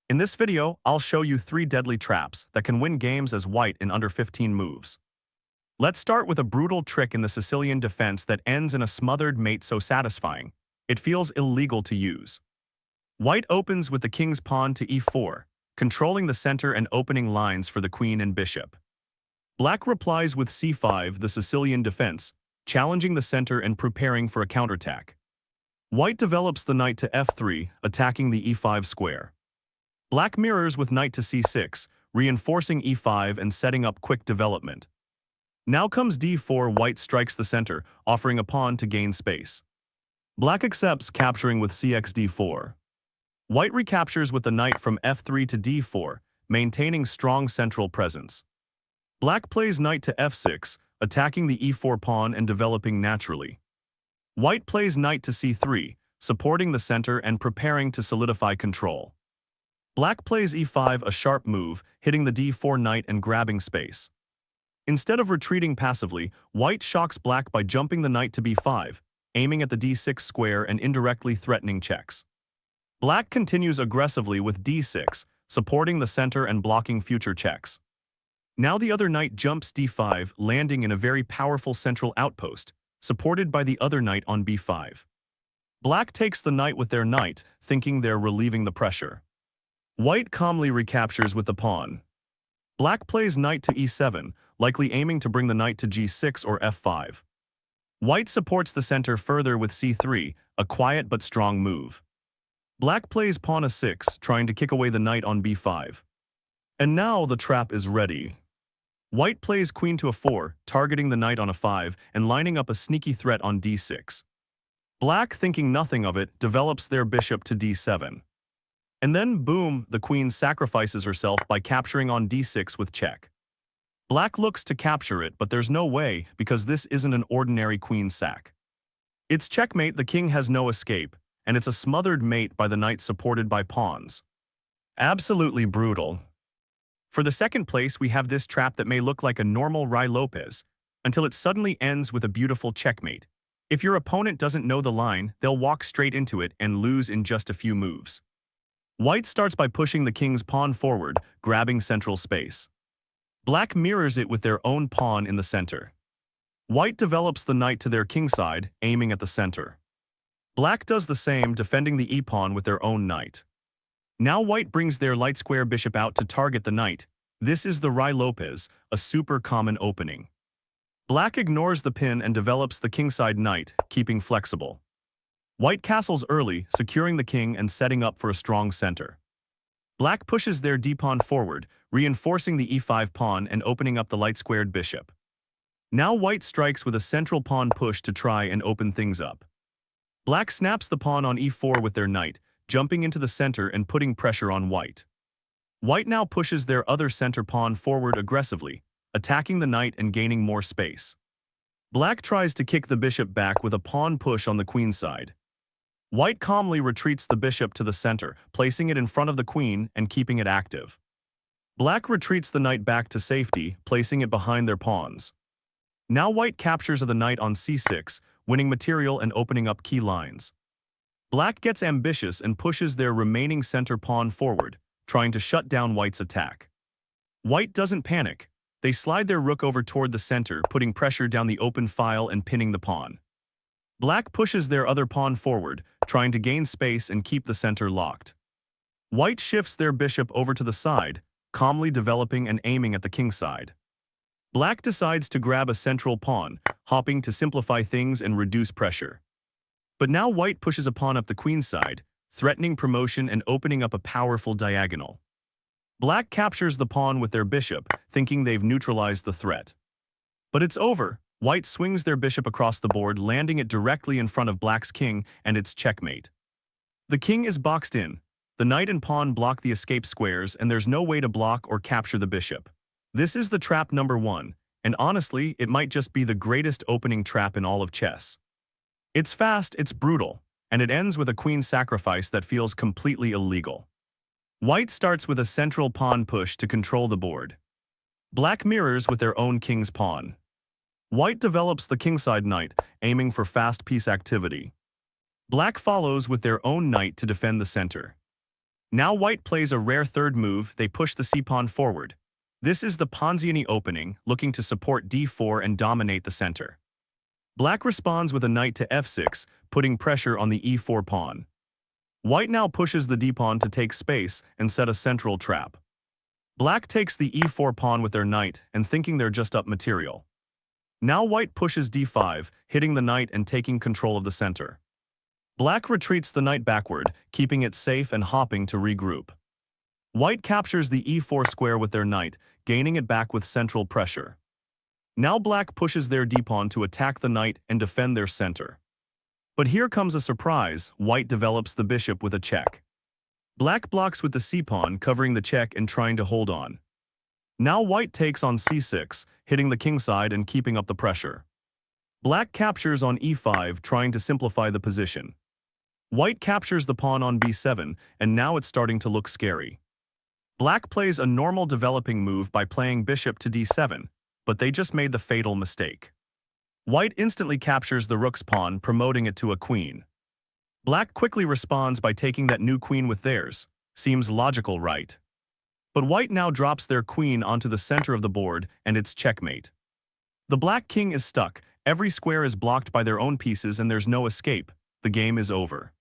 In this video, I'll show you 3 deadly traps that can win games as white in under 15 moves. Let's start with a brutal trick in the Sicilian defense that ends in a smothered mate so satisfying, it feels illegal to use. White opens with the king's pawn to e4, controlling the center and opening lines for the queen and bishop. Black replies with c5, the Sicilian defense, challenging the center and preparing for a counterattack. White develops the knight to f3, attacking the e5 square. Black mirrors with knight to c6, reinforcing e5 and setting up quick development. Now comes d4, white strikes the center, offering a pawn to gain space. Black accepts, capturing with cx d4. White recaptures with the knight from f3 to d4, maintaining strong central presence. Black plays knight to f6, attacking the e4 pawn and developing naturally. White plays knight to c3, supporting the center and preparing to solidify control. Black plays e5, a sharp move, hitting the d4 knight and grabbing space. Instead of retreating passively, white shocks black by jumping the knight to b5, aiming at the d6 square and indirectly threatening checks. Black continues aggressively with d6, supporting the center and blocking future checks. Now the other knight jumps d5, landing in a very powerful central outpost, supported by the other knight on b5. Black takes the knight with their knight, thinking they're relieving the pressure. White calmly recaptures with the pawn. Black plays knight to e7, likely aiming to bring the knight to g6 or f5. White supports the center further with c3, a quiet but strong move. Black plays pawn a6, trying to kick away the knight on b5. And now the trap is ready. White plays queen to a4, targeting the knight on a5 and lining up a sneaky threat on d6. Black, thinking nothing of it, develops their bishop to d7. And then, boom, the queen sacrifices herself by capturing on d6 with check. Black looks to capture it, but there's no way, because this isn't an ordinary queen sack. It's checkmate, the king has no escape, and it's a smothered mate by the knight supported by pawns. Absolutely brutal. For the second place, we have this trap that may look like a normal Ruy Lopez, until it suddenly ends with a beautiful checkmate. If your opponent doesn't know the line, they'll walk straight into it and lose in just a few moves. White starts by pushing the king's pawn forward, grabbing central space. Black mirrors it with their own pawn in the center. White develops the knight to their kingside, aiming at the center. Black does the same, defending the e-pawn with their own knight. Now white brings their light square bishop out to target the knight. This is the Ruy Lopez, a super common opening. Black ignores the pin and develops the kingside knight, keeping flexible. White castles early, securing the king and setting up for a strong center. Black pushes their d-pawn forward, reinforcing the e5 pawn and opening up the light-squared bishop. Now white strikes with a central pawn push to try and open things up. Black snaps the pawn on e4 with their knight, jumping into the center and putting pressure on white. White now pushes their other center pawn forward aggressively, attacking the knight and gaining more space. Black tries to kick the bishop back with a pawn push on the queen's side. White calmly retreats the bishop to the center, placing it in front of the queen and keeping it active. Black retreats the knight back to safety, placing it behind their pawns. Now white captures the knight on c6, winning material and opening up key lines. Black gets ambitious and pushes their remaining center pawn forward, trying to shut down white's attack. White doesn't panic. They slide their rook over toward the center, putting pressure down the open file and pinning the pawn. Black pushes their other pawn forward, trying to gain space and keep the center locked. White shifts their bishop over to the side, calmly developing and aiming at the king's side. Black decides to grab a central pawn, hopping to simplify things and reduce pressure. But now white pushes a pawn up the queen's side, threatening promotion and opening up a powerful diagonal. Black captures the pawn with their bishop, thinking they've neutralized the threat. But it's over. White swings their bishop across the board, landing it directly in front of black's king, and it's checkmate. The king is boxed in. The knight and pawn block the escape squares, and there's no way to block or capture the bishop. This is the trap number 1, and honestly, it might just be the greatest opening trap in all of chess. It's fast, it's brutal, and it ends with a queen sacrifice that feels completely illegal. White starts with a central pawn push to control the board. Black mirrors with their own king's pawn. White develops the kingside knight, aiming for fast piece activity. Black follows with their own knight to defend the center. Now white plays a rare third move, they push the c-pawn forward. This is the Ponziani opening, looking to support d4 and dominate the center. Black responds with a knight to f6, putting pressure on the e4 pawn. White now pushes the d-pawn to take space and set a central trap. Black takes the e4 pawn with their knight and thinking they're just up material. Now white pushes d5, hitting the knight and taking control of the center. Black retreats the knight backward, keeping it safe and hopping to regroup. White captures the e4 square with their knight, gaining it back with central pressure. Now black pushes their d-pawn to attack the knight and defend their center. But here comes a surprise, white develops the bishop with a check. Black blocks with the c-pawn, covering the check and trying to hold on. Now white takes on c6, hitting the kingside and keeping up the pressure. Black captures on e5, trying to simplify the position. White captures the pawn on b7, and now it's starting to look scary. Black plays a normal developing move by playing bishop to d7, but they just made the fatal mistake. White instantly captures the rook's pawn, promoting it to a queen. Black quickly responds by taking that new queen with theirs. Seems logical, right? But white now drops their queen onto the center of the board, and it's checkmate. The black king is stuck, every square is blocked by their own pieces and there's no escape. The game is over.